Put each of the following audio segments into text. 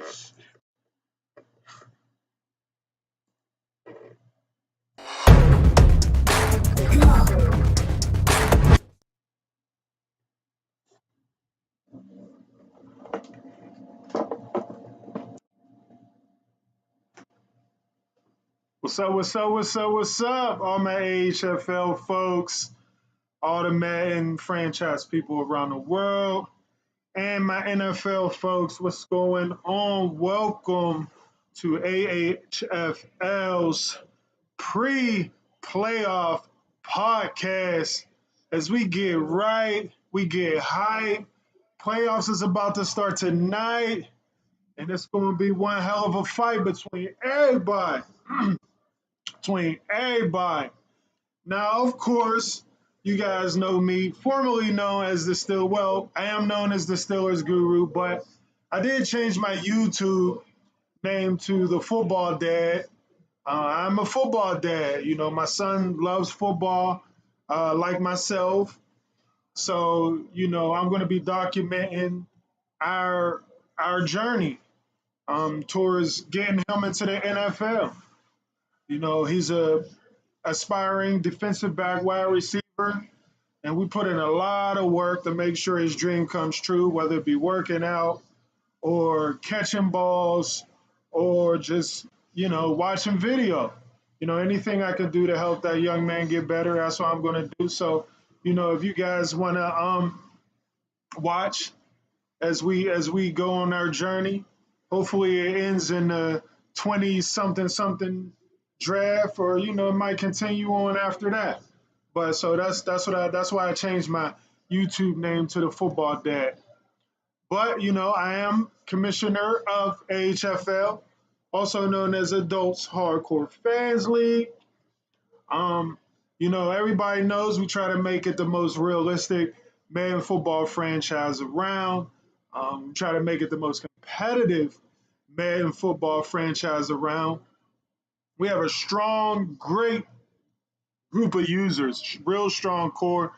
What's up, what's up, what's up, what's up? All my AHFL folks, all the Madden franchise people around the world, and my NFL folks, what's going on? Welcome to AHFL's pre-playoff podcast. As we get right, we get hype. Playoffs is about to start tonight, and it's going to be one hell of a fight between everybody. Between everybody. Now, of course, you guys know me, formerly known as the Still. Well, I am known as the Steelers Guru, but I did change my YouTube name to the Football Dad. I'm a football dad. You know, my son loves football, like myself. So, I'm going to be documenting our our journey towards getting him into the NFL. He's a aspiring defensive back wide receiver, and we put in a lot of work to make sure his dream comes true, whether it be working out or catching balls or just, watching video. Anything I can do to help that young man get better, that's what I'm going to do. So, if you guys want to watch as we go on our journey, hopefully it ends in the 20 something something draft, or it might continue on after that. But so that's why I changed my YouTube name to the Football Dad. But I am commissioner of AHFL, also known as Adults Hardcore Fans League. Everybody knows we try to make it the most realistic man football franchise around. Try to make it the most competitive man football franchise around. We have a strong, great group of users, real strong core,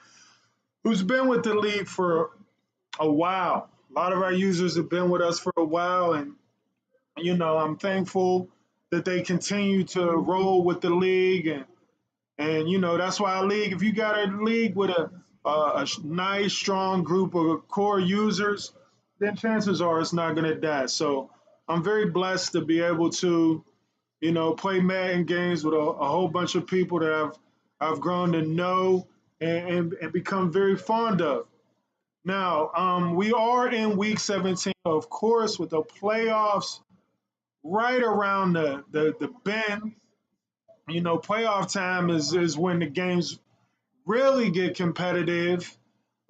who's been with the league for a while. A lot of our users have been with us for a while, and I'm thankful that they continue to roll with the league, and that's why a league. If you got a league with a nice, strong group of core users, then chances are it's not going to die. So I'm very blessed to be able to play Madden games with a whole bunch of people that I've grown to know and become very fond of. Now, we are in week 17, of course, with the playoffs right around the bend. Playoff time is when the games really get competitive.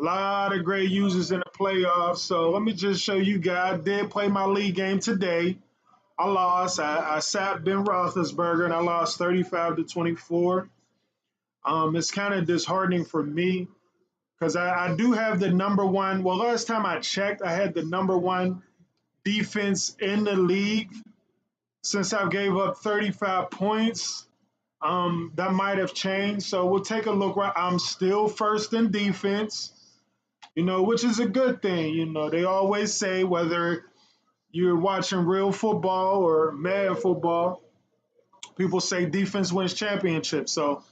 A lot of great users in the playoffs. So let me just show you guys. I did play my league game today. I lost. I sat Ben Roethlisberger and I lost 35-24. It's kind of disheartening for me because I do have the number one. Well, last time I checked, I had the number one defense in the league. Since I gave up 35 points, that might have changed. So we'll take a look. Right, I'm still first in defense, which is a good thing. They always say whether you're watching real football or mad football, people say defense wins championships. So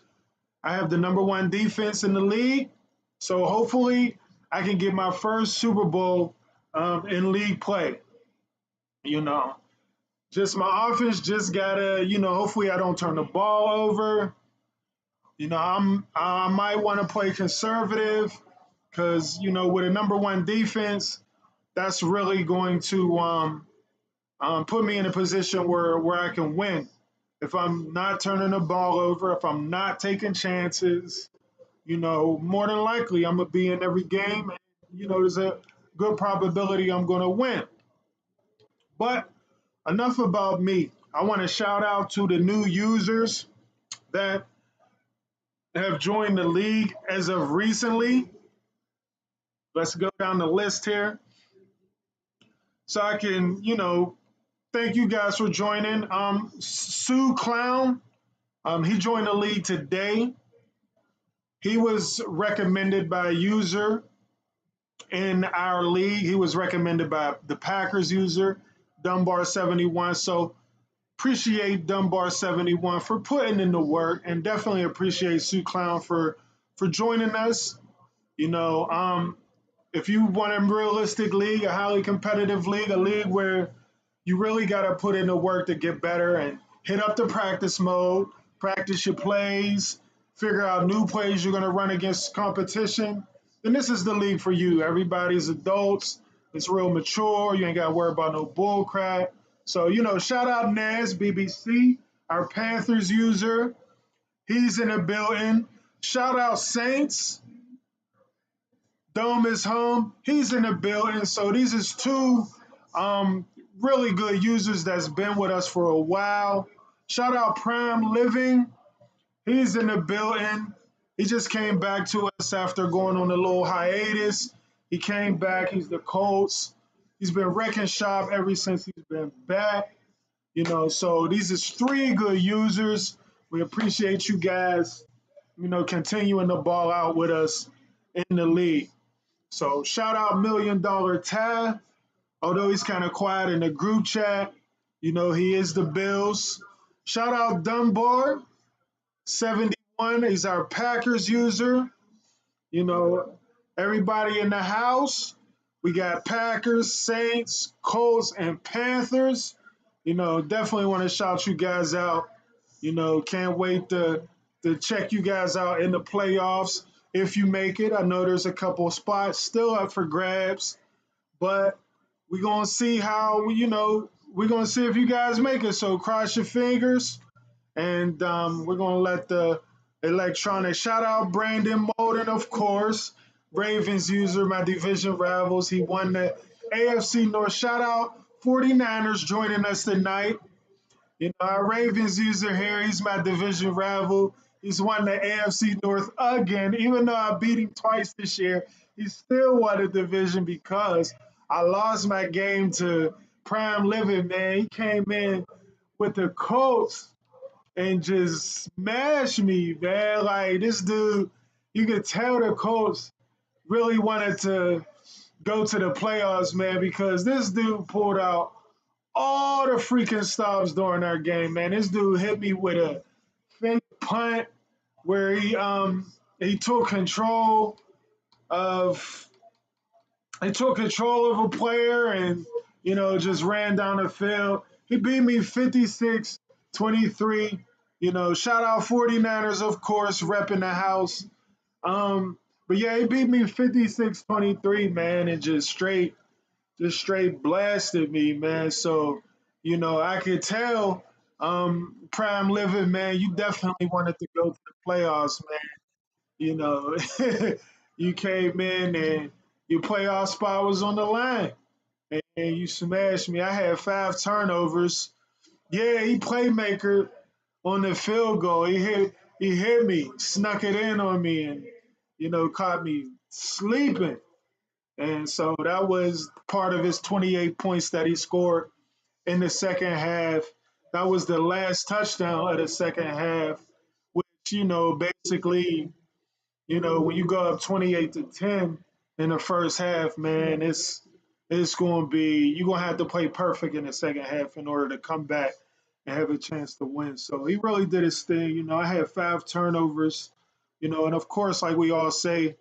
I have the number one defense in the league. So hopefully I can get my first Super Bowl in league play. Just my offense just gotta, hopefully I don't turn the ball over. I might want to play conservative because, with a number one defense, that's really going to put me in a position where I can win. If I'm not turning the ball over, if I'm not taking chances, more than likely I'm going to be in every game. And, there's a good probability I'm going to win. But enough about me. I want to shout out to the new users that have joined the league as of recently. Let's go down the list here so I can, thank you guys for joining. Sue Clown, he joined the league today. He was recommended by a user in our league. He was recommended by the Packers user, Dunbar71. So appreciate Dunbar71 for putting in the work, and definitely appreciate Sue Clown for joining us. You know, if you want a realistic league, a highly competitive league, a league where you really got to put in the work to get better and hit up the practice mode, practice your plays, figure out new plays you're going to run against competition, then this is the league for you. Everybody's adults. It's real mature. You ain't got to worry about no bull crap. So, shout out Naz, BBC, our Panthers user. He's in the building. Shout out Saints. Dome is home. He's in the building. So these is two really good users that's been with us for a while. Shout out Prime Living. He's in the building. He just came back to us after going on a little hiatus. He came back. He's the Colts. He's been wrecking shop ever since he's been back. So these is three good users. We appreciate you guys, continuing to ball out with us in the league. So shout out $1 Million Tab. Although he's kind of quiet in the group chat, he is the Bills. Shout out Dunbar 71. He's our Packers user. Everybody in the house. We got Packers, Saints, Colts, and Panthers. Definitely want to shout you guys out. Can't wait to check you guys out in the playoffs if you make it. I know there's a couple spots still up for grabs, but we're going to see how, we're going to see if you guys make it. So cross your fingers, and we're going to let the electronic shout out Brandon Molden, of course, Ravens user, my division rivals. He won the AFC North. Shout out 49ers joining us tonight. Our Ravens user here, he's my division rival. He's won the AFC North again. Even though I beat him twice this year, he still won the division because I lost my game to Prime Living, man. He came in with the Colts and just smashed me, man. Like, this dude, you could tell the Colts really wanted to go to the playoffs, man, because this dude pulled out all the freaking stops during our game, man. This dude hit me with a fake punt where he took control of a player and just ran down the field. He beat me 56-23. Shout out 49ers, of course, repping the house. But yeah, he beat me 56-23, man, and just straight blasted me, man. So, I could tell Prime Living, man, you definitely wanted to go to the playoffs, man. You came in and your playoff spot was on the line, and you smashed me. I had 5 turnovers. Yeah, he playmaker on the field goal. He hit me, snuck it in on me, and caught me sleeping. And so that was part of his 28 points that he scored in the second half. That was the last touchdown of the second half, which, basically, when you go up 28-10 in the first half, man, it's going to be, you're going to have to play perfect in the second half in order to come back and have a chance to win. So he really did his thing. I had 5 turnovers, and of course, like we all say,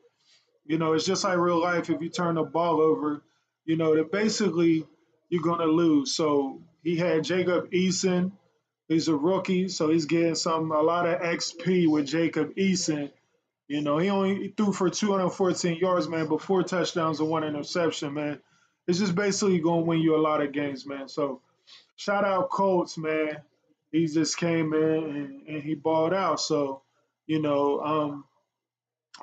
it's just like real life. If you turn the ball over, that basically you're going to lose. So he had Jacob Eason. He's a rookie, so he's getting a lot of XP with Jacob Eason. He only threw for 214 yards, man, but 4 touchdowns and 1 interception, man. It's just basically going to win you a lot of games, man. So shout out Colts, man. He just came in and he balled out. So,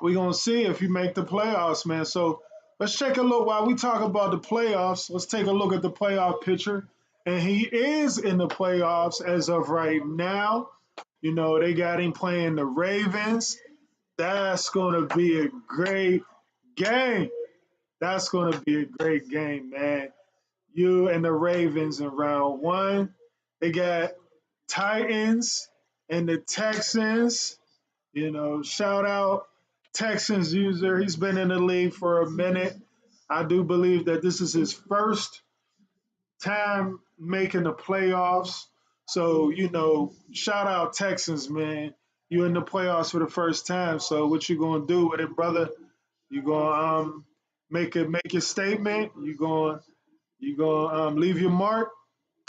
we're going to see if you make the playoffs, man. So let's take a look. While we talk about the playoffs, let's take a look at the playoff picture. And he is in the playoffs as of right now. They got him playing the Ravens. That's going to be a great game. That's going to be a great game, man. You and the Ravens in round 1. They got Titans and the Texans. Shout out Texans user. He's been in the league for a minute. I do believe that this is his first time making the playoffs. So, shout out Texans, man. You in the playoffs for the first time. So what you gonna do with it, brother? You gonna make your statement? You gonna leave your mark?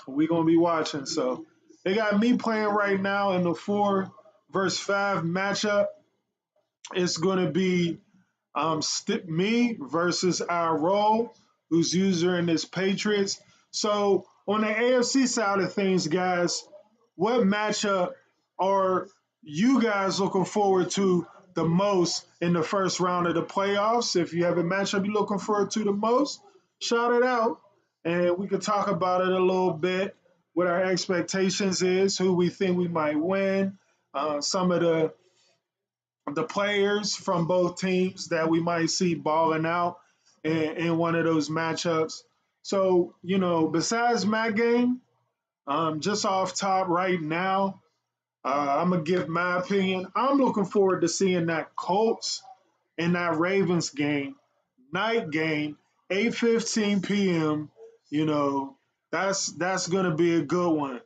We gonna be watching. So they got me playing right now in the 4 versus 5 matchup. It's gonna be me versus our role, who's user in this Patriots. So on the AFC side of things, guys, what matchup are you guys looking forward to the most in the first round of the playoffs? If you have a matchup you're looking forward to the most, shout it out, and we could talk about it a little bit. What our expectations is, who we think we might win, some of the players from both teams that we might see balling out in one of those matchups. So, besides my game, just off top right now, I'm going to give my opinion. I'm looking forward to seeing that Colts and that Ravens game, night game, 8:15 p.m. You know, that's going to be a good one.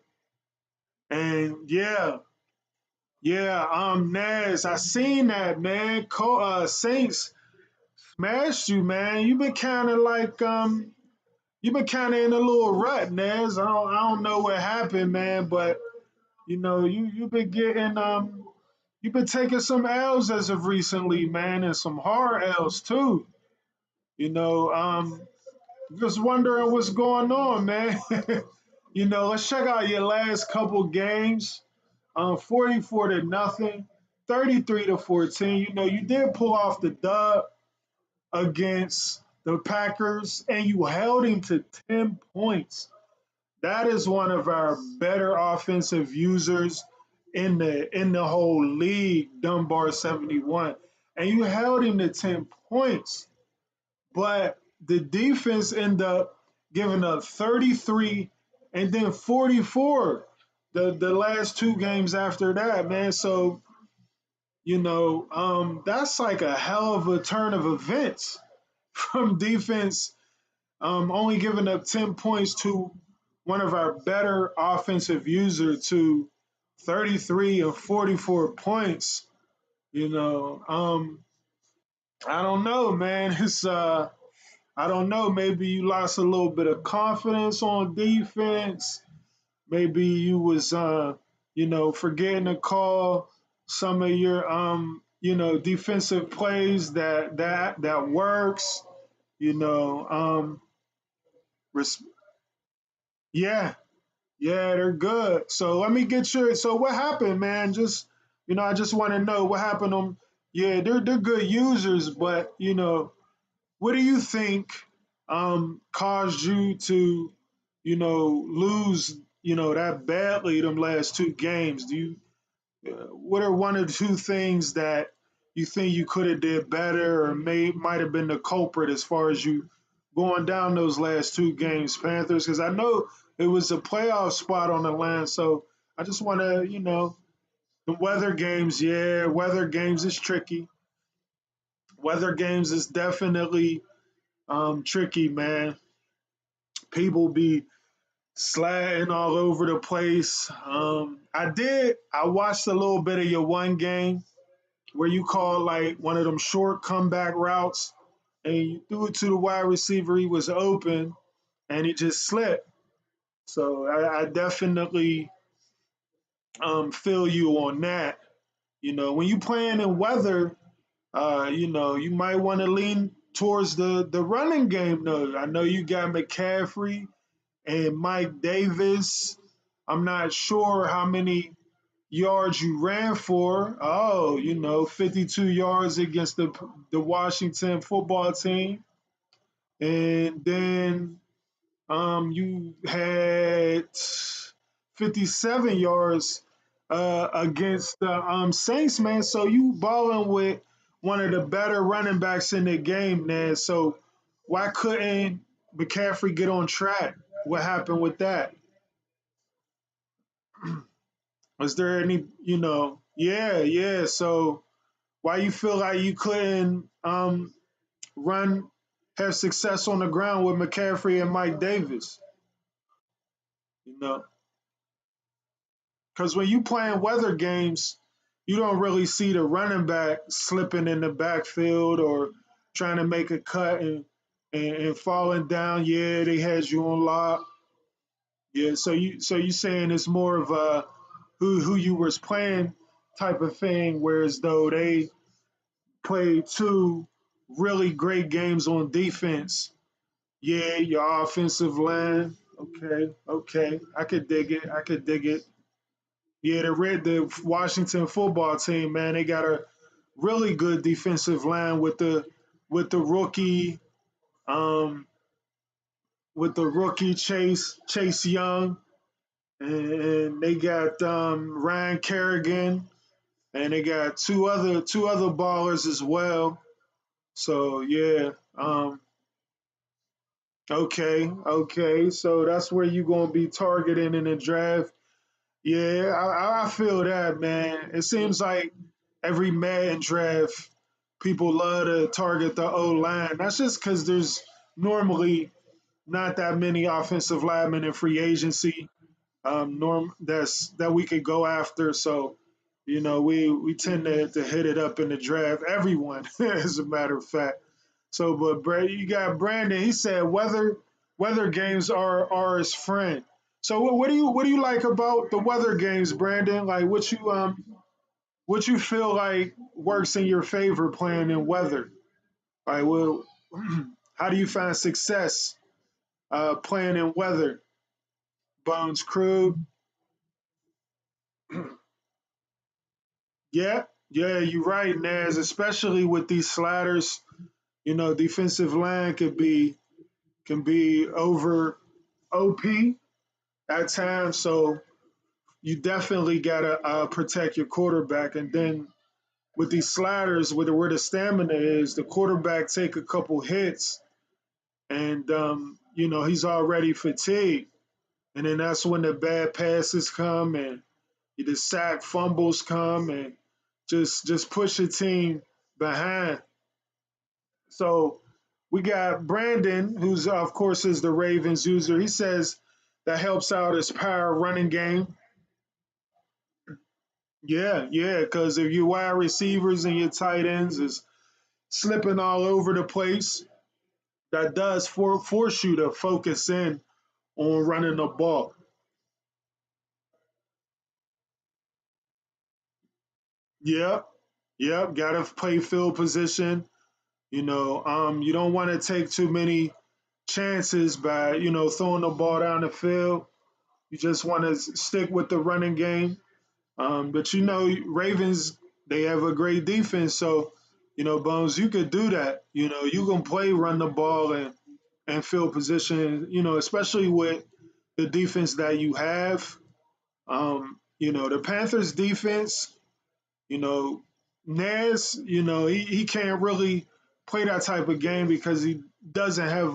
And yeah, Naz, I seen that, man. Saints smashed you, man. You've been kind of in a little rut, Naz. I don't know what happened, man, but you've been you've been taking some L's as of recently, man, and some hard L's too. You know, um, just wondering what's going on, man. Let's check out your last couple games. 44 to nothing, 33 to 14. You did pull off the dub against the Packers, and you held him to 10 points. That is one of our better offensive users in the whole league, Dunbar 71. And you held him to 10 points. But the defense ended up giving up 33 and then 44 the last two games after that, man. So, that's like a hell of a turn of events from defense, only giving up 10 points to one of our better offensive users to 33 and 44 points. You know, um, I don't know, man. I don't know. Maybe you lost a little bit of confidence on defense. Maybe you was, forgetting to call some of your, defensive plays that works. You know, res- yeah, yeah, they're good. So let me get your. So what happened, man? I just want to know what happened. Yeah, they're good users, but what do you think caused you to, lose, that badly them last two games? What are one or two things that you think you could have did better or might have been the culprit as far as you going down those last two games, Panthers? Because I know it was a playoff spot on the line, so I just want to, the weather games. Yeah, weather games is tricky. Weather games is definitely tricky, man. People be sliding all over the place. I watched a little bit of your one game where you called like one of them short comeback routes and you threw it to the wide receiver. He was open and he just slipped. So I definitely feel you on that. When you playing in weather, you might want to lean towards the running game though. I know you got McCaffrey and Mike Davis. I'm not sure how many yards you ran for. Oh, 52 yards against the Washington football team. And then you had 57 yards against the Saints, man. So you balling with one of the better running backs in the game, man. So why couldn't McCaffrey get on track? What happened with that? Was there any, yeah, yeah. So why you feel like you couldn't run have success on the ground with McCaffrey and Mike Davis? You know, because when you playing weather games, you don't really see the running back slipping in the backfield or trying to make a cut and falling down. Yeah, they had you on lock. Yeah, so you saying it's more of a who you was playing type of thing, whereas though they played two really great games on defense. Yeah, your offensive line. Okay, okay, I could dig it. I could dig it. Yeah, the Washington football team, man, they got a really good defensive line with the rookie, um, with the rookie Chase Young, and they got Ryan Kerrigan, and they got two other ballers as well. So yeah, okay, okay. So that's where you gonna be targeting in the draft. Yeah, I feel that, man. It seems like every Madden draft, people love to target the O line. That's just because there's normally not that many offensive linemen in free agency. Norm that we could go after. So, we tend to hit it up in the draft. Everyone, as a matter of fact. So, but you got Brandon. He said weather games are his friend. So, what do you like about the weather games, Brandon? Like, what you feel like works in your favor playing in weather? Like, well, how do you find success playing in weather? Bones Crew. Yeah, yeah, you're right, Naz. Especially with these sliders, defensive line can be over OP at times. So you definitely gotta protect your quarterback. And then with these sliders, where the stamina is, the quarterback take a couple hits, and he's already fatigued. And then that's when the bad passes come and the sack fumbles come and just push your team behind. So we got Brandon, who's of course is the Ravens user. He says that helps out his power running game. Yeah, yeah, because if your wide receivers and your tight ends is slipping all over the place, that does force you to focus in on running the ball. Yep, yep, gotta play field position. You don't want to take too many chances by throwing the ball down the field. You just want to stick with the running game. But Ravens, they have a great defense, so Bones, you could do that. You can play run the ball and field position. Especially with the defense that you have. The Panthers defense. You know, Naz, he can't really play that type of game because he doesn't have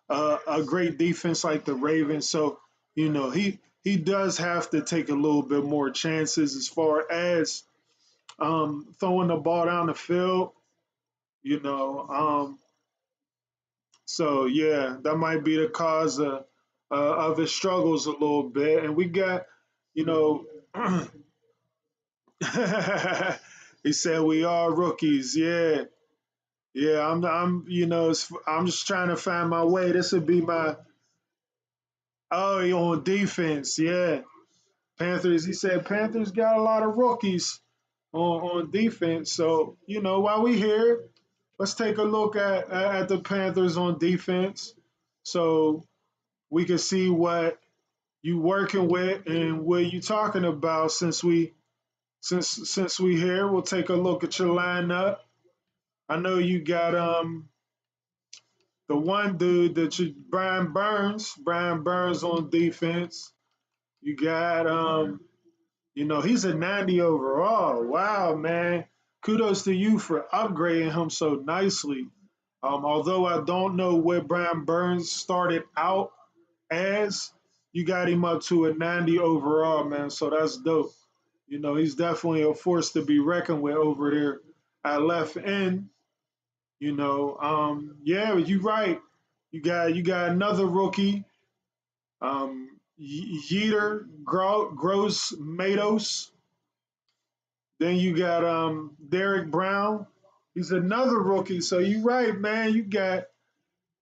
a great defense like the Ravens. So, he does have to take a little bit more chances as far as throwing the ball down the field. You know, um, so yeah, that might be the cause of his struggles a little bit. And we got, you know, he said we are rookies. Yeah, yeah, I'm just trying to find my way. This would be my on defense. Yeah, Panthers. He said Panthers got a lot of rookies on defense. So while we here, let's take a look at the Panthers on defense, so we can see what you working with and what you talking about. Since we here, we'll take a look at your lineup. I know you got the one dude Brian Burns on defense. You got he's a 90 overall. Wow, man. Kudos to you for upgrading him so nicely. Although I don't know where Brian Burns started out as, you got him up to a 90 overall, man. So that's dope. He's definitely a force to be reckoned with over there at left end. Yeah, you're right. You got another rookie. Yeter, Gross Matos. Then you got Derek Brown. He's another rookie. So you're right, man. You got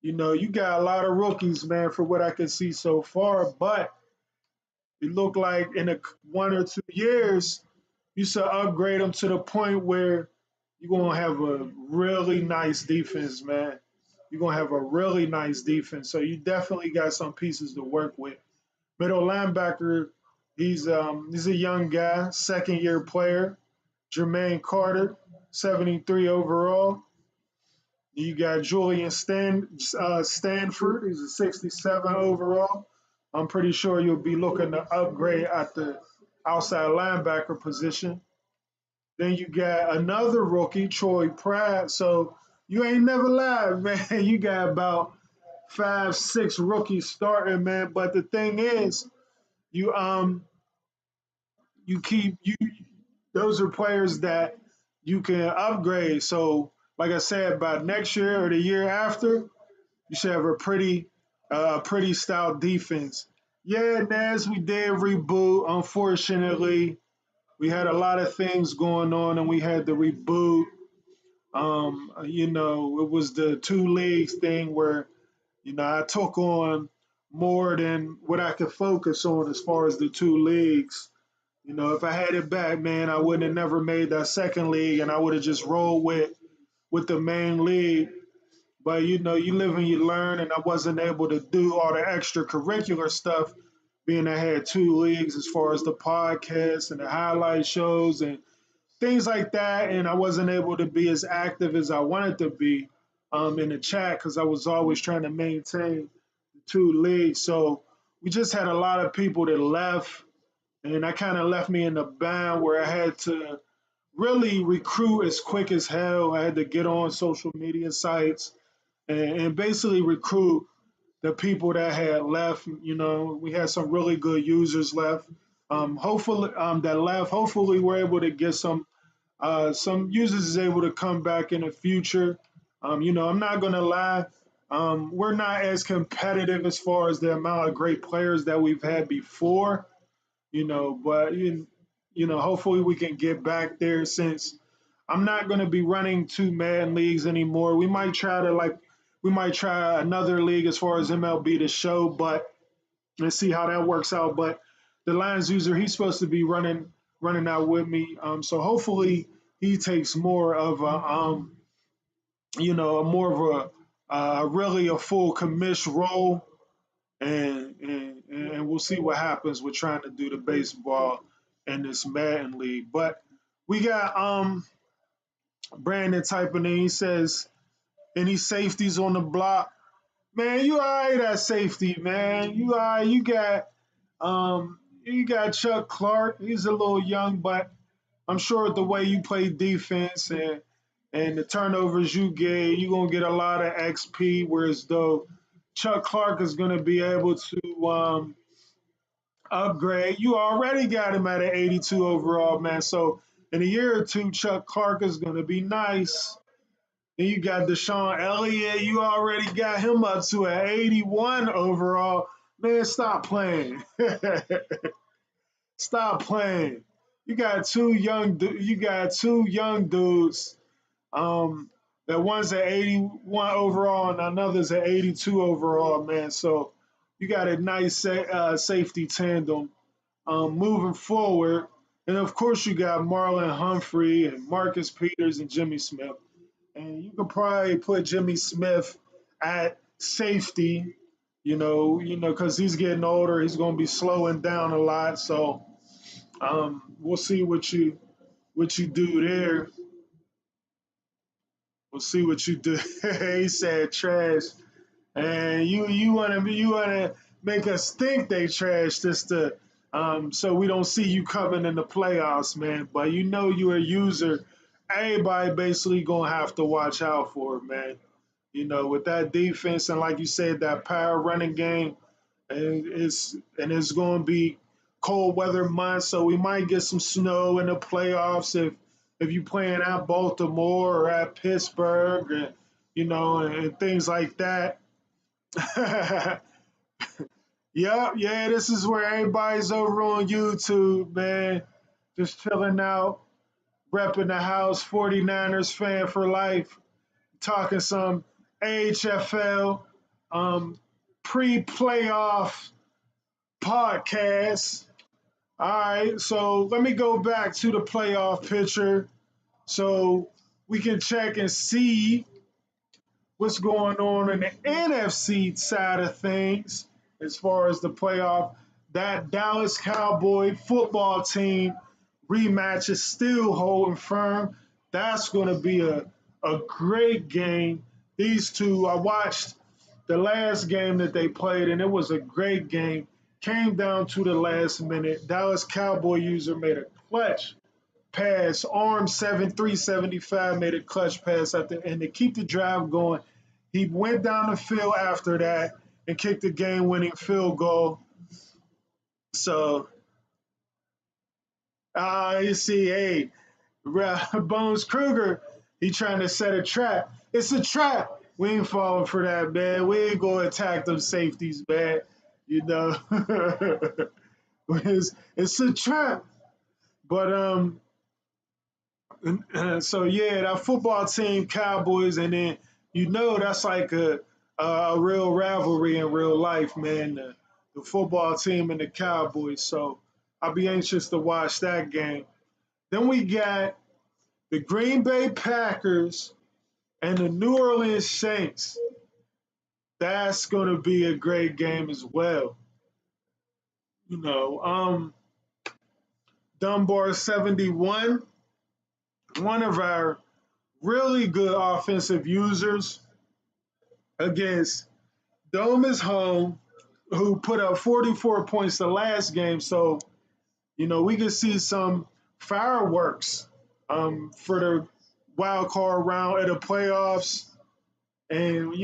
a lot of rookies, man, for what I can see so far. But it looked like in 1 or 2 years, you should upgrade them to the point where you're gonna have a really nice defense, man. You're gonna have a really nice defense. So you definitely got some pieces to work with. Middle linebacker, he's a young guy, second year player. Jermaine Carter, 73 overall. You got Stanford, he's a 67 overall. I'm pretty sure you'll be looking to upgrade at the outside linebacker position. Then you got another rookie, Troy Pratt. So you ain't never lied, man. You got about 5, 6 rookies starting, man. But the thing is, you you keep you those are players that you can upgrade. So, like I said, by next year or the year after, you should have a pretty stout defense. Yeah, Naz, we did reboot. Unfortunately, we had a lot of things going on, and we had to reboot. It was the two leagues thing where I took on more than what I could focus on as far as the two leagues. If I had it back, man, I wouldn't have never made that second league, and I would have just rolled with the main league. But you live and you learn, and I wasn't able to do all the extracurricular stuff, being I had two leagues as far as the podcasts and the highlight shows and things like that, and I wasn't able to be as active as I wanted to be in the chat because I was always trying to maintain the two leagues. So we just had a lot of people that left, and that kind of left me in the bind where I had to really recruit as quick as hell. I had to get on social media sites and basically recruit the people that had left. We had some really good users left. Hopefully, that left. Hopefully, we're able to get some users is able to come back in the future. I'm not gonna lie. We're not as competitive as far as the amount of great players that we've had before. But hopefully we can get back there since I'm not going to be running two Madden leagues anymore. We might try another league as far as MLB the show, but let's see how that works out. But the Lions user, he's supposed to be running out with me. So hopefully he takes more of more of really a full commish role, and we'll see what happens with trying to do the baseball in this Madden league. But we got Brandon typing in. He says, "Any safeties on the block?" Man, you all right at safety, man. You all right. You got Chuck Clark. He's a little young, but I'm sure the way you play defense and the turnovers you get, you're gonna get a lot of XP. Whereas though Chuck Clark is gonna be able to upgrade. You already got him at an 82 overall, man. So in a year or two, Chuck Clark is gonna be nice. Then you got Deshaun Elliott. You already got him up to an 81 overall. Man, stop playing. Stop playing. You got two young dudes. Um, that one's at 81 overall and another's at 82 overall, man. So you got a nice safety tandem moving forward. And of course, you got Marlon Humphrey and Marcus Peters and Jimmy Smith. And you could probably put Jimmy Smith at safety, because he's getting older. He's going to be slowing down a lot. So we'll see what you do there. We'll see what you do. He said trash, and you wanna make us think they trash just to so we don't see you coming in the playoffs, man. But you're a user. Everybody basically gonna have to watch out for it, man. With that defense and like you said, that power running game, and it's going to be cold weather months, so we might get some snow in the playoffs if you playing at Baltimore or at Pittsburgh, and things like that. Yep, yeah, this is where everybody's over on YouTube, man. Just chilling out, repping the house, 49ers fan for life, talking some AHFL um, pre-playoff podcast. All right, so let me go back to the playoff picture so we can check and see what's going on in the NFC side of things as far as the playoff. That Dallas Cowboy football team rematch is still holding firm. That's going to be a great game. These two, I watched the last game that they played, and it was a great game. Came down to the last minute. Dallas Cowboy user made a clutch pass. Arm 7375 made a clutch pass at the end to keep the drive going. He went down the field after that and kicked the game winning field goal. So you see, hey, Bones Kruger, he trying to set a trap. It's a trap. We ain't falling for that, man. We ain't gonna attack them safeties, man. You know, it's a trap. But so yeah, that football team, Cowboys, and then that's like a real rivalry in real life, man. The football team and the Cowboys. So I'll be anxious to watch that game. Then we got the Green Bay Packers and the New Orleans Saints. That's going to be a great game as well. You know, Dunbar 71, one of our really good offensive users against Dome is home, who put up 44 points the last game. So, we could see some fireworks for the wild card round of the playoffs. And,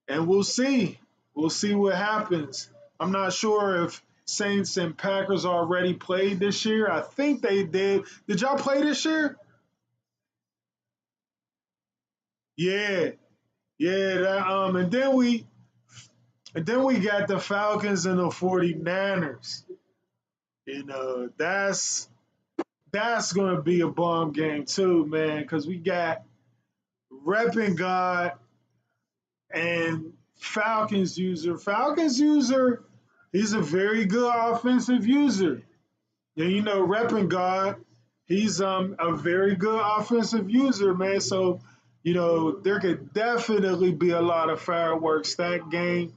and we'll see. We'll see what happens. I'm not sure if Saints and Packers already played this year. I think they did. Did y'all play this year? Yeah. Yeah, and then we got the Falcons and the 49ers. That's gonna be a bomb game too, man, because we got Reppin' God and Falcons user. Falcons user, he's a very good offensive user. And Reppin' God, he's a very good offensive user, man. So, there could definitely be a lot of fireworks that game.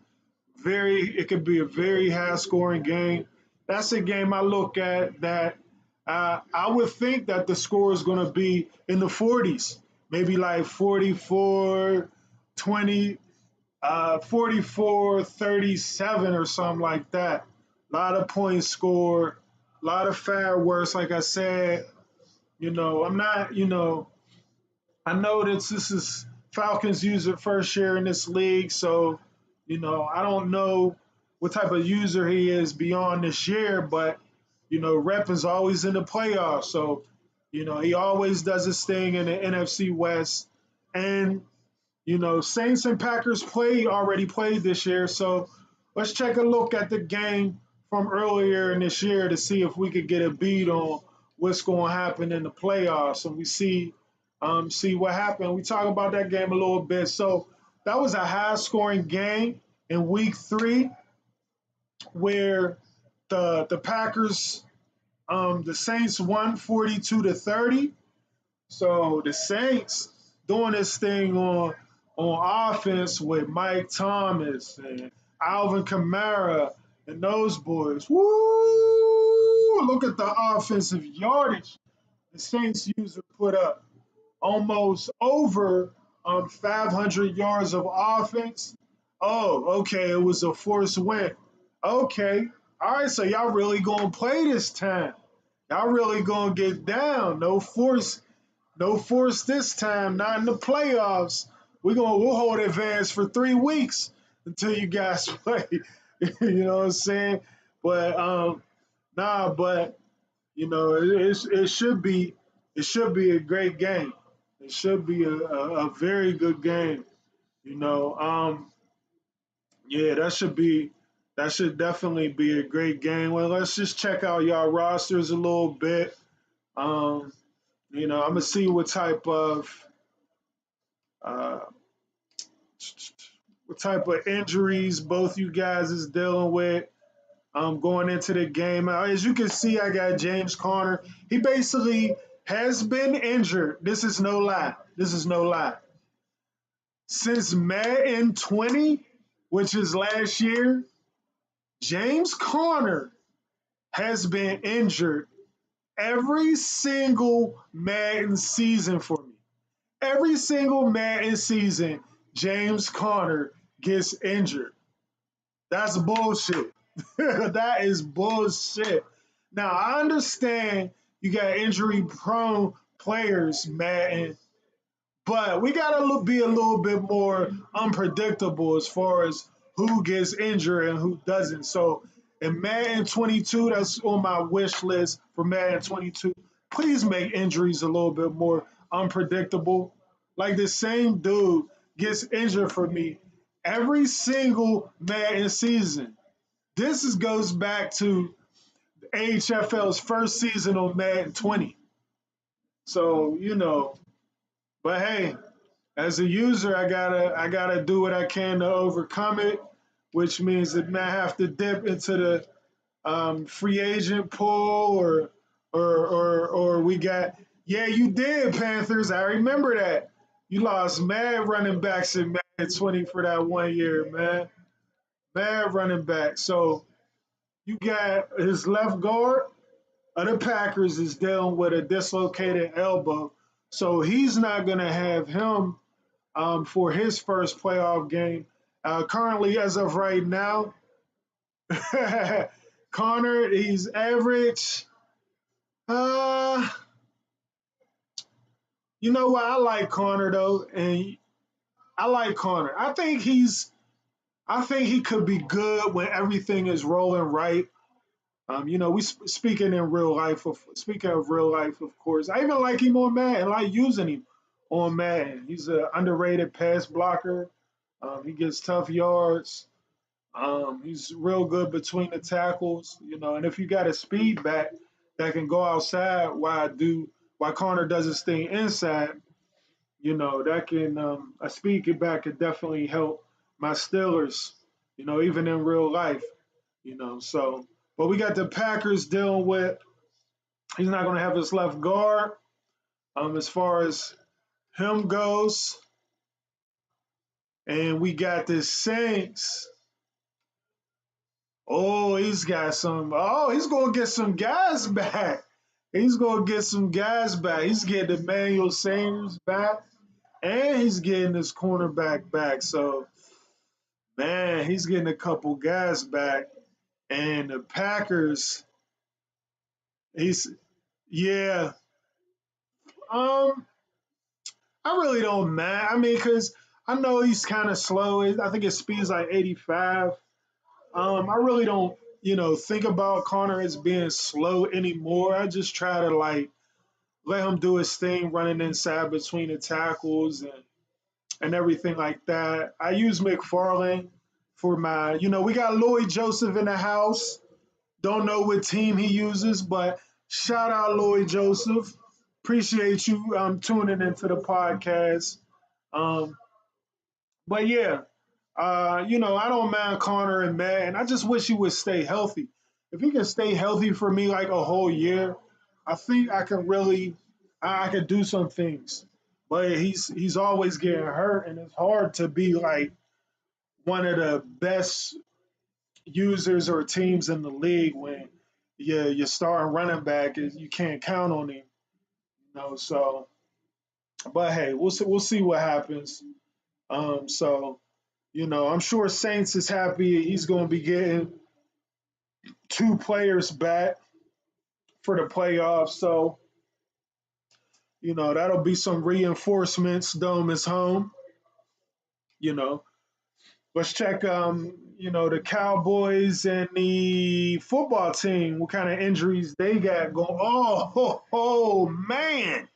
It could be a very high scoring game. That's a game I look at that I would think that the score is going to be in the 40s, maybe like 44, 20, 44-37 or something like that. A lot of points scored, a lot of fireworks. Like I said, I'm not, I know that this is Falcons user first year in this league, so I don't know what type of user he is beyond this year, but Rep is always in the playoffs, so he always does his thing in the NFC West, and Saints and Packers already played this year, so let's take a look at the game from earlier in this year to see if we could get a beat on what's going to happen in the playoffs, and we see what happened. We talk about that game a little bit. So that was a high-scoring game in Week 3, where the Packers, the Saints won 42-30. So the Saints doing this thing on offense with Mike Thomas and Alvin Kamara and those boys. Woo! Look at the offensive yardage the Saints user put up. Almost over 500 yards of offense. Oh, okay, it was a forced win. Okay, all right, so y'all really gonna play this time. Y'all really gonna get down. No force, no force this time. Not in the playoffs. We'll hold advance for 3 weeks until you guys play. You know what I'm saying? But but it should be a great game. It should be a very good game. Yeah, that should be That should definitely be a great game. Well, let's just check out y'all rosters a little bit. Um, I'm gonna see uh, what type of injuries both you guys is dealing with going into the game. As you can see, I got James Conner. He basically has been injured. This is no lie. This is no lie. Since Madden 20, which is last year, James Conner has been injured every single Madden season for me. Every single Madden season, James Conner gets injured. That's bullshit. That is bullshit. Now, I understand you got injury prone players, Madden, but we got to be a little bit more unpredictable as far as who gets injured and who doesn't. So in Madden 22, that's on my wish list for Madden 22. Please make injuries a little bit more unpredictable. Like the same dude gets injured for me every single Madden season. Goes back to AHFL's first season on Madden 20. So, but hey, as a user, I gotta do what I can to overcome it, which means that I have to dip into the free agent pool, or we got. Yeah, you did, Panthers. I remember that. You lost mad running backs in Madden 20 for that 1 year, man. Mad running back. So you got his left guard of the Packers is dealing with a dislocated elbow, so he's not gonna have him for his first playoff game. Currently, as of right now, Connor, he's average. Uh, you know what? I like Connor though, and I like Connor. I think he could be good when everything is rolling right. We speaking in real life. Speaking of real life, of course, I even like him on Madden. I like using him on Madden. He's an underrated pass blocker. He gets tough yards. He's real good between the tackles, and if you got a speed back that can go outside while Connor does his thing inside, that can a speed back could definitely help my Steelers, even in real life, so but we got the Packers dealing with he's not gonna have his left guard. As far as him goes, and we got the Saints. Oh, he's gonna get some guys back. He's gonna get some guys back. He's getting Emmanuel Sanders back, and he's getting his cornerback back. So, man, he's getting a couple guys back. And the Packers, he's yeah. Um, I really don't mind. I mean, because I know he's kind of slow. I think his speed's like 85. I really don't, think about Connor as being slow anymore. I just try to like let him do his thing, running inside between the tackles and everything like that. I use McFarlane for we got Lloyd Joseph in the house. Don't know what team he uses, but shout out Lloyd Joseph. Appreciate you tuning into the podcast. Um, but yeah, I don't mind Connor and Matt, and I just wish he would stay healthy. If he can stay healthy for me like a whole year, I think I can really, I could do some things. But he's always getting hurt, and it's hard to be like one of the best users or teams in the league when your starting running back is you can't count on him. So but hey, we'll see what happens. So I'm sure Saints is happy. He's going to be getting two players back for the playoffs. So, that'll be some reinforcements. Dome is home. You know, let's check, the Cowboys and the football team, what kind of injuries they got going. Oh, man.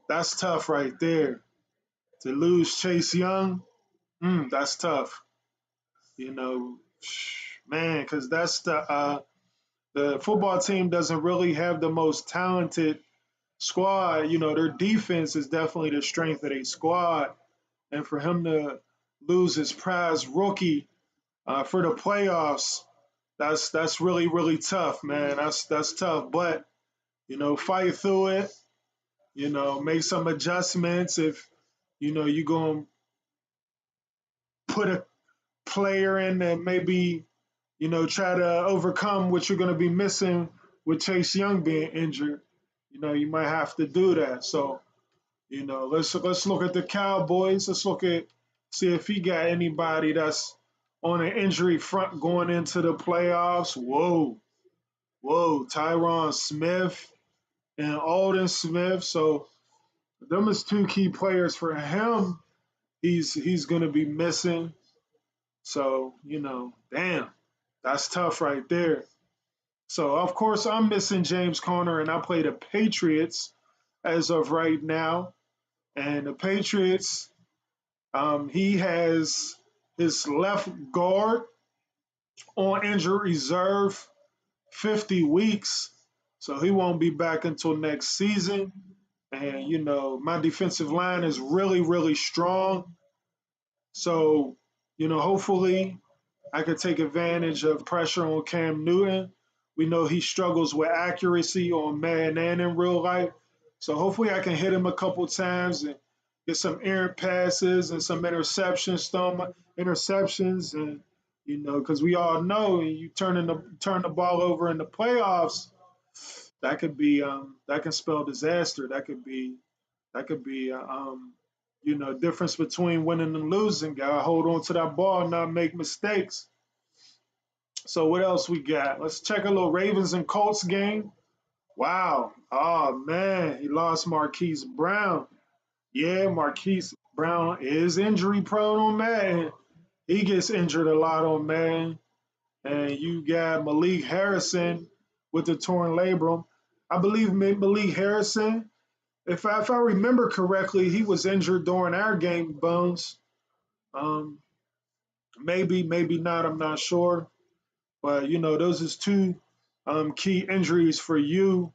That's tough right there. To lose Chase Young, that's tough. You know, man, because that's the football team doesn't really have the most talented squad. You know, their defense is definitely the strength of their squad, and for him to lose his prize rookie for the playoffs, that's really tough, man. That's tough, but you know, fight through it. You know, make some adjustments if you know you're gonna put a player in that maybe you know try to overcome what you're gonna be missing with Chase Young being injured. You know, you might have to do that. So you know, let's look at the Cowboys. Let's look at see if he got anybody that's on an injury front going into the playoffs. Whoa, Tyron Smith and Alden Smith. So them is two key players for him. He's gonna be missing. So you know, damn, that's tough right there. So of course I'm missing James Conner, and I play the Patriots as of right now. And the Patriots, he has his left guard on injury reserve 50 weeks, so he won't be back until next season. And you know, my defensive line is really strong. So, you know, hopefully I could take advantage of pressure on Cam Newton. We know he struggles with accuracy on Madden and in real life. So hopefully I can hit him a couple times and get some errant passes and some interceptions, throw interceptions, and you know, because we all know you turn the ball over in the playoffs, that could be that can spell disaster. That could be you know, difference between winning and losing. Gotta hold on to that ball, and not make mistakes. So what else we got? Let's check a little Ravens and Colts game. Wow. Oh man, he lost Marquise Brown. Yeah, Marquise Brown is injury prone on Madden. He gets injured a lot on Madden. And you got Malik Harrison with the torn labrum. I believe Malik Harrison, if I remember correctly, he was injured during our game, Bones. Um, maybe not. I'm not sure. But you know, those is two key injuries for you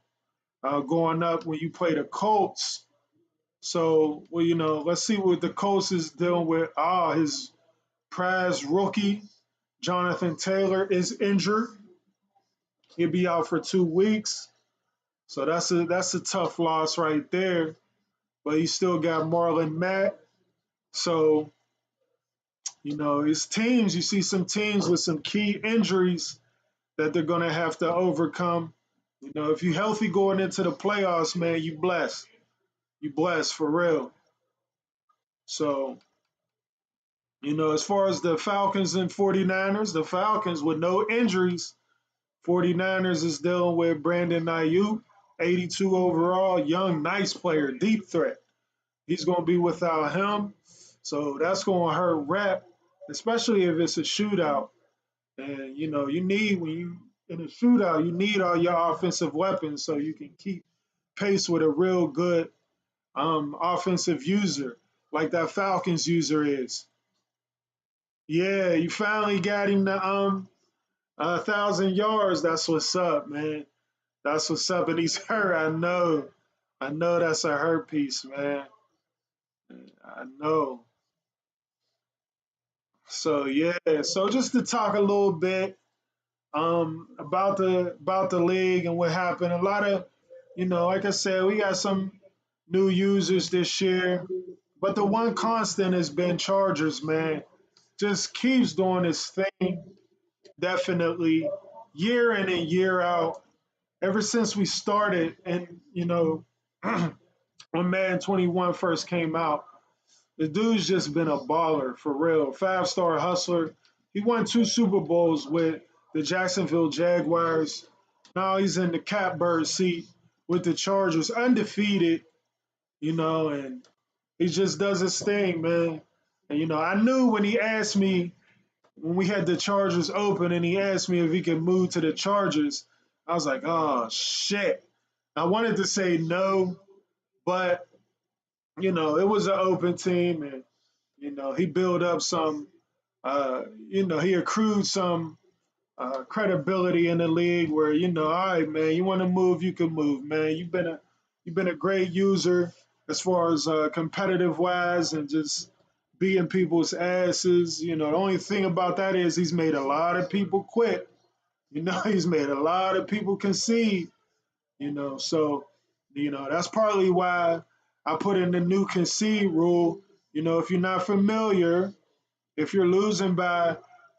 going up when you play the Colts. So, well, you know, let's see what the Colts is dealing with. His prize rookie, Jonathan Taylor, is injured. He'll be out for 2 weeks. So that's a tough loss right there. But he still got Marlon Mack. So, you know, his teams, you see some teams with some key injuries that they're gonna have to overcome. You know, if you're healthy going into the playoffs, man, you blessed. You blessed for real. So, you know, as far as the Falcons and 49ers, the Falcons with no injuries, 49ers is dealing with Brandon Ayuk, 82 overall, young, nice player, deep threat. He's going to be without him. So that's going to hurt Rep, especially if it's a shootout. And, you know, you need, when you in a shootout, you need all your offensive weapons so you can keep pace with a real good offensive user like that Falcons user is. Yeah, you finally got him to 1,000 yards. That's what's up, man. That's what's up. And he's hurt. I know. I know that's a hurt piece, man. I know. So yeah. So just to talk a little bit about the league and what happened. A lot of, you know, like I said, we got some new users this year, but the one constant has been Chargers, man. Just keeps doing his thing. Definitely, year in and year out. Ever since we started, and you know, when Madden 21 first came out, the dude's just been a baller for real. 5-star hustler. He won 2 Super Bowls with the Jacksonville Jaguars. Now he's in the catbird seat with the Chargers, undefeated, you know, and he just does his thing, man. And you know, I knew when he asked me when we had the Chargers open and he asked me if he could move to the Chargers, I was like, oh shit. I wanted to say no, but you know, it was an open team and you know, he built up some you know, he accrued some credibility in the league where, all right, man, you want to move, you can move, man. You've been a great user as far as competitive wise and just beating people's asses. The only thing about that is he's made a lot of people quit. He's made a lot of people concede. So that's partly why I put in the new concede rule. If you're not familiar, if you're losing by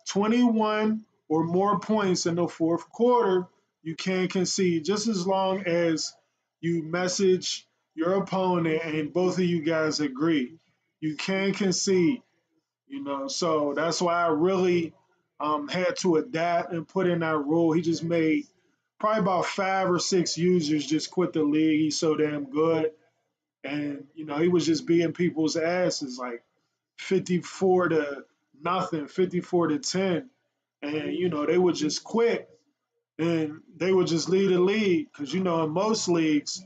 21 or more points in the fourth quarter, you can concede just as long as you message your opponent and both of you guys agree. You can concede, so that's why I really had to adapt and put in that rule. He just made probably about 5 or 6 users just quit the league. He's so damn good. And, he was just beating people's asses like 54 to nothing, 54 to 10. And, they would just quit and they would just leave the league. Because, in most leagues,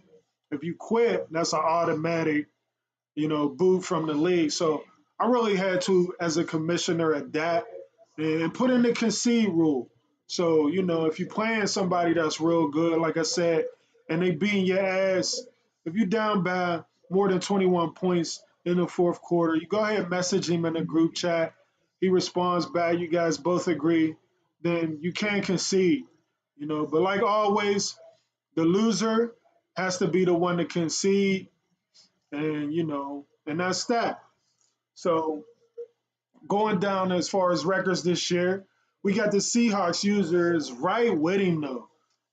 if you quit, that's an automatic, boot from the league. So I really had to, as a commissioner, adapt and put in the concede rule. So, if you're playing somebody that's real good, like I said, and they beating your ass, if you're down by more than 21 points in the fourth quarter, you go ahead and message him in the group chat. He responds back. You guys both agree. Then you can concede, But like always, the loser has to be the one to concede, and and that's that. So going down as far as records this year, we got the Seahawks users right with him though.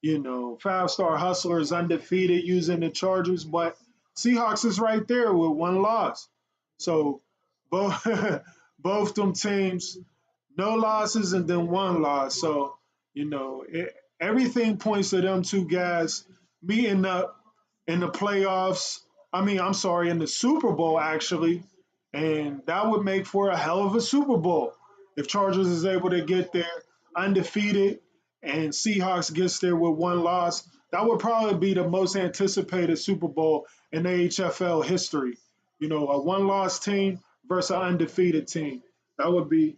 5-star hustler is undefeated using the Chargers, but Seahawks is right there with one loss. So both both them teams, no losses and then one loss. So everything points to them two guys meeting up in the playoffs. I'm sorry, in the Super Bowl actually, and that would make for a hell of a Super Bowl if Chargers is able to get there undefeated and Seahawks gets there with one loss. That would probably be the most anticipated Super Bowl in AHFL history. A one-loss team versus an undefeated team. That would be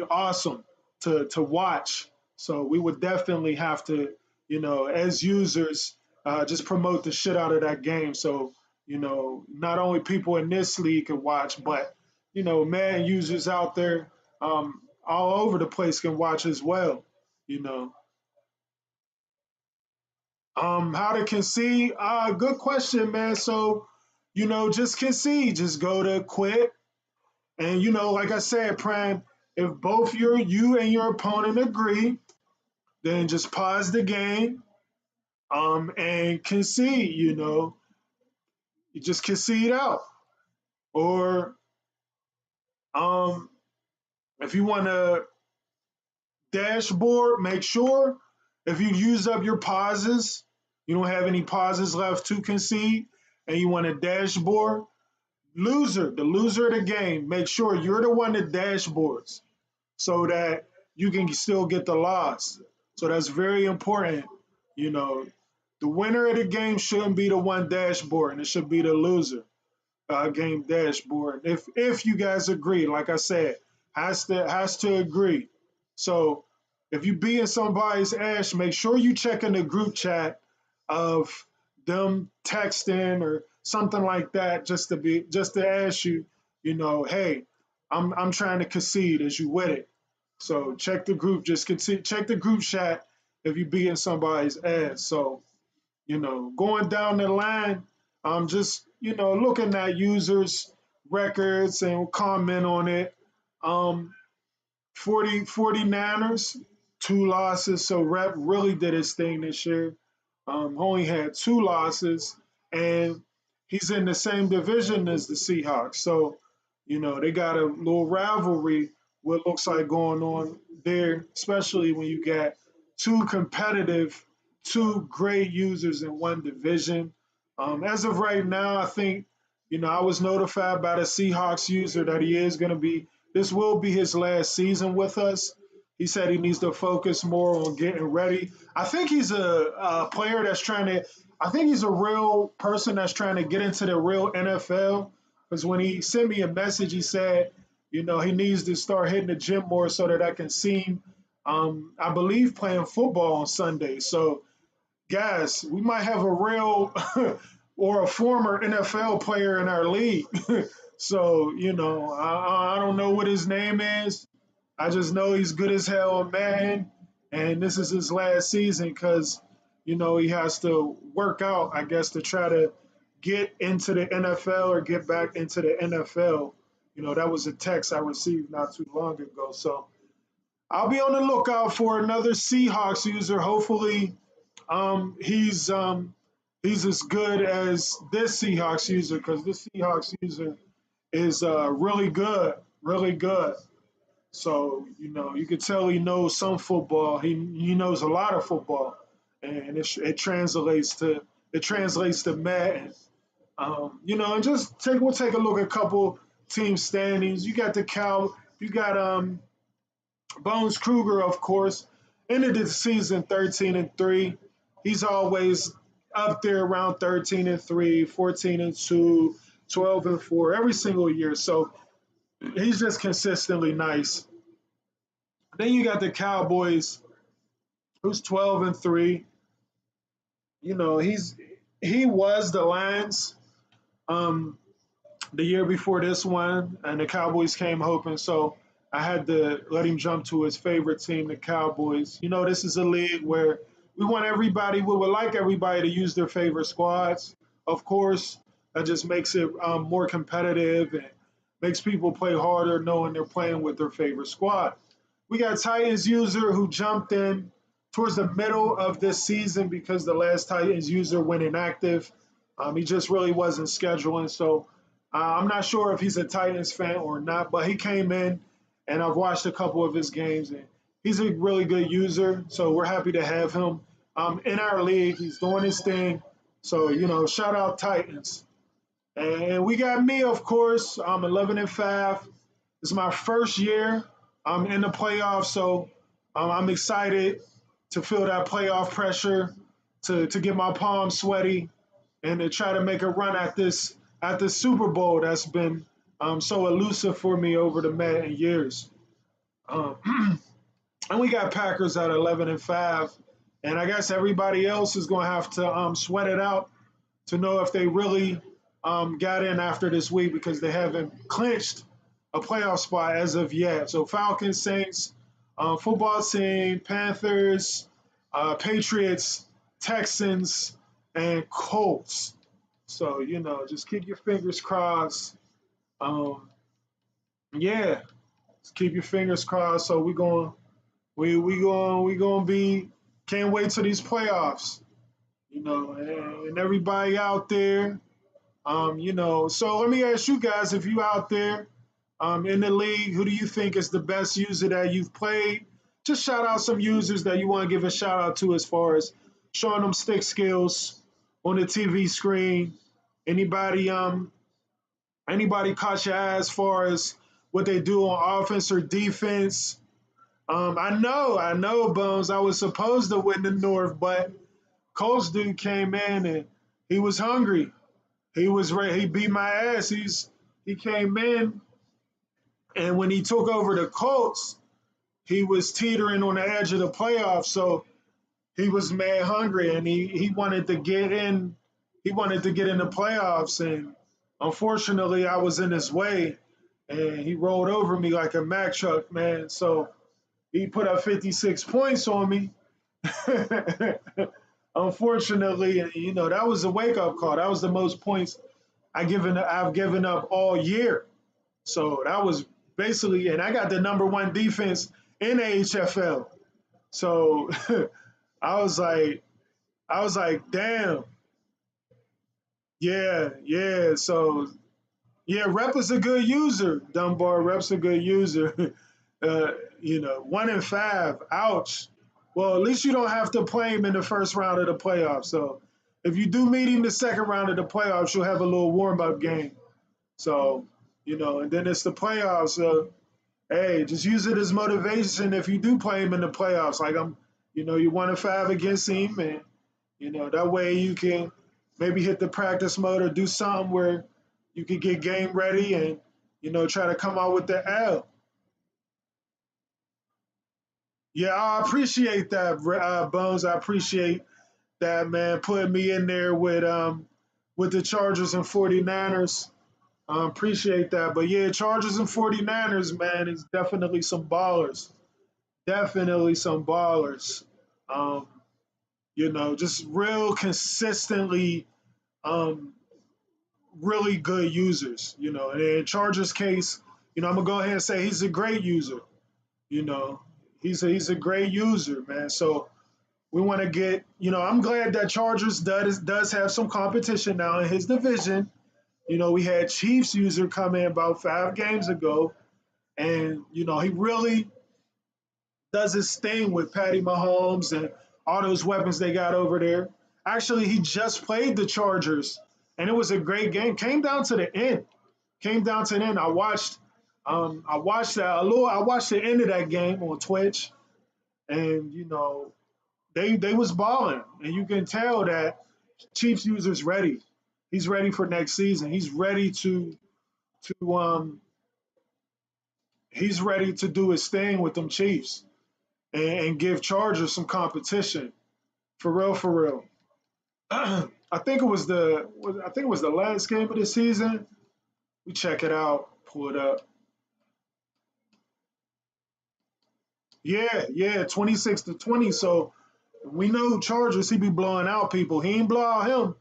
awesome to watch. So we would definitely have to, as users, just promote the shit out of that game. So not only people in this league can watch, but Madden users out there all over the place can watch as well. You know, how to concede? Good question, man. So just concede, just go to quit, and like I said, Prime, if both you and your opponent agree, then just pause the game, and concede. You just concede out, or um, if you want to dashboard, make sure if you use up your pauses, you don't have any pauses left to concede, and you want a dashboard, the loser of the game, make sure you're the one that dashboards so that you can still get the loss. So that's very important. You know, the winner of the game shouldn't be the one dashboard, and it should be the loser game dashboard. If you guys agree, like I said, has to agree. So if you be in somebody's ass, make sure you check in the group chat of them texting or something like that, just to ask you, hey, I'm trying to concede as you with it. So check the group, check the group chat if you be in somebody's ass. So going down the line, I'm just, looking at users' records and comment on it. 49ers, 2 losses. So Rep really did his thing this year. Only had 2 losses, and he's in the same division as the Seahawks. So, they got a little rivalry, what looks like going on there, especially when you got two great users in one division. As of right now, I think, I was notified by the Seahawks user that this will be his last season with us. He said he needs to focus more on getting ready. I think he's a player I think he's a real person that's trying to get into the real NFL. Because when he sent me a message, he said, he needs to start hitting the gym more so that I can see him I believe, playing football on Sunday. So, guys, we might have a real or a former NFL player in our league. So, I don't know what his name is. I just know he's good as hell on Madden, and this is his last season because, he has to work out, I guess, to try to get into the NFL or get back into the NFL. That was a text I received not too long ago. So I'll be on the lookout for another Seahawks user. Hopefully, he's as good as this Seahawks user because this Seahawks user is really good, really good. So you could tell he knows some football. He knows a lot of football, and it translates to Madden. And just we'll take a look at a couple team standings. You got you got Bones Kruger, of course, ended the season 13-3. He's always up there around 13-3, 14-2, 12-4 every single year. So he's just consistently nice. Then you got the Cowboys, who's 12-3. He was the Lions the year before this one, and the Cowboys came hoping. So I had to let him jump to his favorite team, the Cowboys. This is a league where we would like everybody to use their favorite squads. Of course, that just makes it more competitive and makes people play harder knowing they're playing with their favorite squad. We got Titans user who jumped in towards the middle of this season because the last Titans user went inactive. He just really wasn't scheduling. So I'm not sure if he's a Titans fan or not, but he came in and I've watched a couple of his games and he's a really good user. So we're happy to have him in our league. He's doing his thing. So, shout out Titans. And we got me, of course. I'm 11-5. It's my first year in the playoffs, so I'm excited to feel that playoff pressure, to get my palms sweaty, and to try to make a run at this Super Bowl that's been so elusive for me over the Madden years. Um, and we got Packers at 11-5, and I guess everybody else is going to have to sweat it out to know if they really got in after this week because they haven't clinched a playoff spot as of yet. So Falcons, Saints, football team, Panthers, Patriots, Texans, and Colts. So just keep your fingers crossed. Um, yeah, just keep your fingers crossed. So we gonna be can't wait till these playoffs. And everybody out there. So let me ask you guys, if you out there in the league, who do you think is the best user that you've played? Just shout out some users that you want to give a shout out to as far as showing them stick skills on the TV screen. Anybody caught your eye as far as what they do on offense or defense? I know, Bones. I was supposed to win the North, but Colts dude came in and he was hungry. He was ready. He beat my ass. He came in, and when he took over the Colts, he was teetering on the edge of the playoffs. So he was mad hungry, and he wanted to get in. He wanted to get in the playoffs, and unfortunately, I was in his way, and he rolled over me like a Mack truck, man. So he put up 56 points on me. Unfortunately, that was a wake up call. That was the most points I've given up all year. So that was basically, and I got the number one defense in AHFL. So I was like, damn, yeah. So yeah, Rep is a good user. Dunbar Rep's a good user. 1-5. Ouch. Well, at least you don't have to play him in the first round of the playoffs. So if you do meet him the second round of the playoffs, you'll have a little warm up game. So, and then it's the playoffs. So, hey, just use it as motivation if you do play him in the playoffs. Like you're 1-5 against him, and that way you can maybe hit the practice mode or do something where you can get game ready and try to come out with the L. Yeah, I appreciate that, Bones. I appreciate that, man. Putting me in there with the Chargers and 49ers. Appreciate that. But yeah, Chargers and 49ers, man, is definitely some ballers. Definitely some ballers. Um, just real consistently um, really good users, And in Chargers case, I'm gonna go ahead and say he's a great user, you know. He's a great user, man. So we want to get, I'm glad that Chargers does have some competition now in his division. We had Chiefs user come in about 5 games ago, and he really does his thing with Patty Mahomes and all those weapons they got over there. Actually, he just played the Chargers, and it was a great game. Came down to the end. Came down to the end. I watched that a little. I watched the end of that game on Twitch, and they was balling, and you can tell that Chiefs user's ready. He's ready for next season. To he's ready to do his thing with them Chiefs and give Chargers some competition for real, for real. I think it was the last game of the season. We check it out, pull it up. Yeah, 26-20. So we know Chargers, he be blowing out people. He ain't blow out him.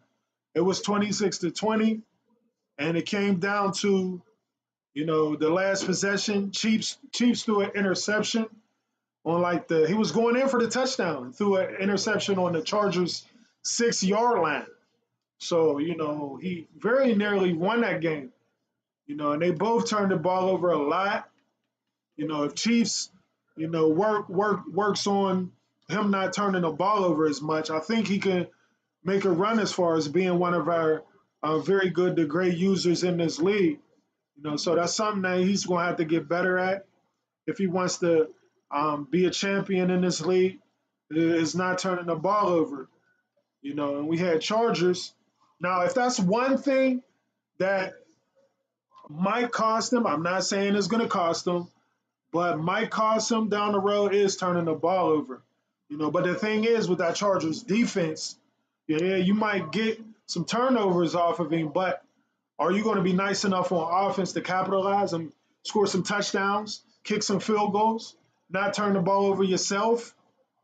It was 26-20, and it came down to the last possession. Chiefs threw an interception on he was going in for the touchdown, threw an interception on the Chargers 6 yard line. So, he very nearly won that game. And they both turned the ball over a lot. If Chiefs, works on him not turning the ball over as much, I think he can make a run as far as being one of our very good to great users in this league. So that's something that he's going to have to get better at if he wants to be a champion in this league. Is not turning the ball over. And we had Chargers. Now, if that's one thing that might cost them, I'm not saying it's going to cost them, but might cost them down the road is turning the ball over. But the thing is with that Chargers defense, yeah, you might get some turnovers off of him, but are you going to be nice enough on offense to capitalize and score some touchdowns, kick some field goals, not turn the ball over yourself?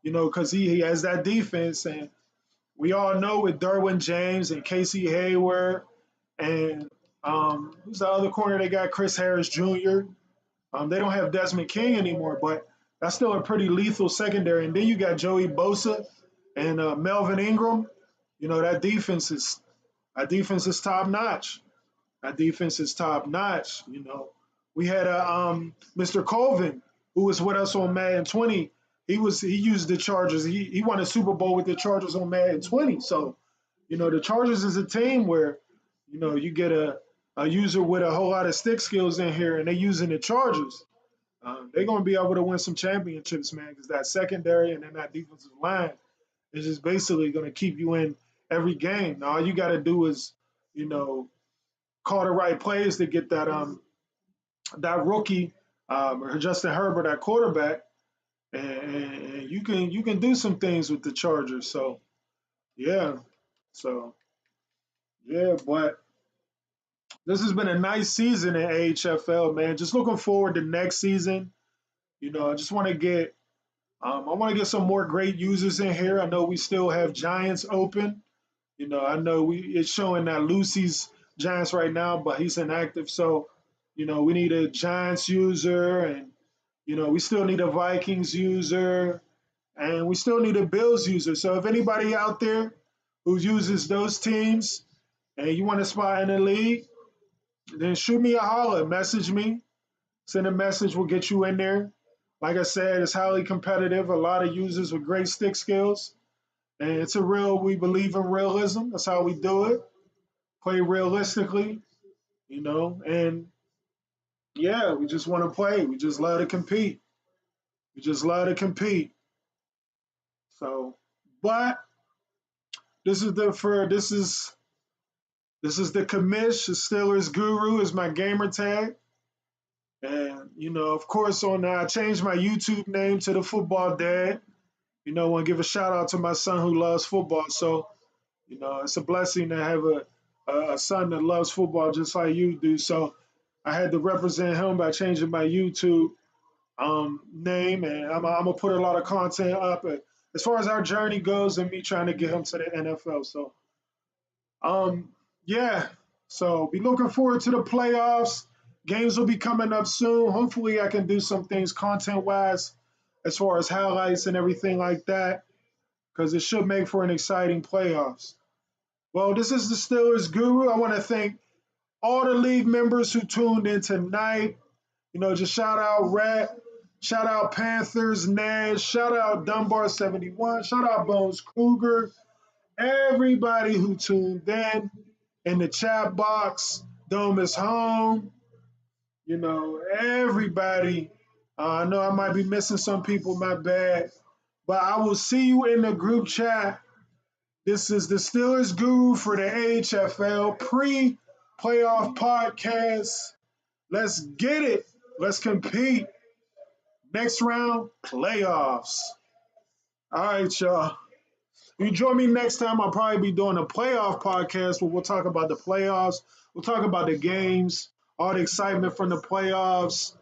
Because he has that defense, and we all know with Derwin James and Casey Hayward and who's the other corner they got? Chris Harris Jr. They don't have Desmond King anymore, but that's still a pretty lethal secondary. And then you got Joey Bosa and Melvin Ingram. That defense is top notch. That defense is top notch. We had Mr. Colvin who was with us on Madden 20. He used the Chargers. He won a Super Bowl with the Chargers on Madden 20. So the Chargers is a team where you get a user with a whole lot of stick skills in here, and they using the Chargers. They're gonna be able to win some championships, man, because that secondary and then that defensive line is just basically gonna keep you in every game. Now all you got to do is you know call the right plays to get that rookie or Justin Herbert at quarterback, and you can do some things with the Chargers. So yeah, so yeah, but this has been a nice season in AHFL, man. Just looking forward to next season. I just want to get I want to get some more great users in here. I know we still have Giants open. I know it's showing that Lucy's Giants right now, but he's inactive. So, we need a Giants user, and we still need a Vikings user, and we still need a Bills user. So if anybody out there who uses those teams and you want to spot in the league, then shoot me a holler, message me, send a message, we'll get you in there. Like I said, it's highly competitive, a lot of users with great stick skills. And we believe in realism. That's how we do it. Play realistically, and yeah, we just want to play. We just love to compete. We just love to compete. So, but this is the commish, the Steelers guru is my gamer tag. And, of course, I changed my YouTube name to the Football Dad. I want to give a shout out to my son who loves football. So, it's a blessing to have a son that loves football just like you do. So, I had to represent him by changing my YouTube name, and I'm gonna put a lot of content up. As far as our journey goes, and me trying to get him to the NFL. So, um, yeah. So, be looking forward to the playoffs. Games will be coming up soon. Hopefully, I can do some things content wise, as far as highlights and everything like that, because it should make for an exciting playoffs. Well, this is the Steelers Guru. I want to thank all the league members who tuned in tonight. Just shout out Rat, shout out Panthers, Nash, shout out Dunbar 71, shout out Bones Cougar, everybody who tuned in the chat box. Dome is home, everybody. I know I might be missing some people, my bad. But I will see you in the group chat. This is the Steelers Guru for the AHFL pre playoff podcast. Let's get it. Let's compete. Next round, playoffs. All right, y'all. You join me next time. I'll probably be doing a playoff podcast where we'll talk about the playoffs. We'll talk about the games, all the excitement from the playoffs,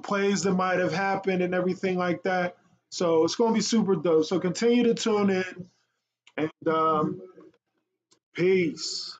plays that might have happened, and everything like that. So it's going to be super dope. So continue to tune in, and peace.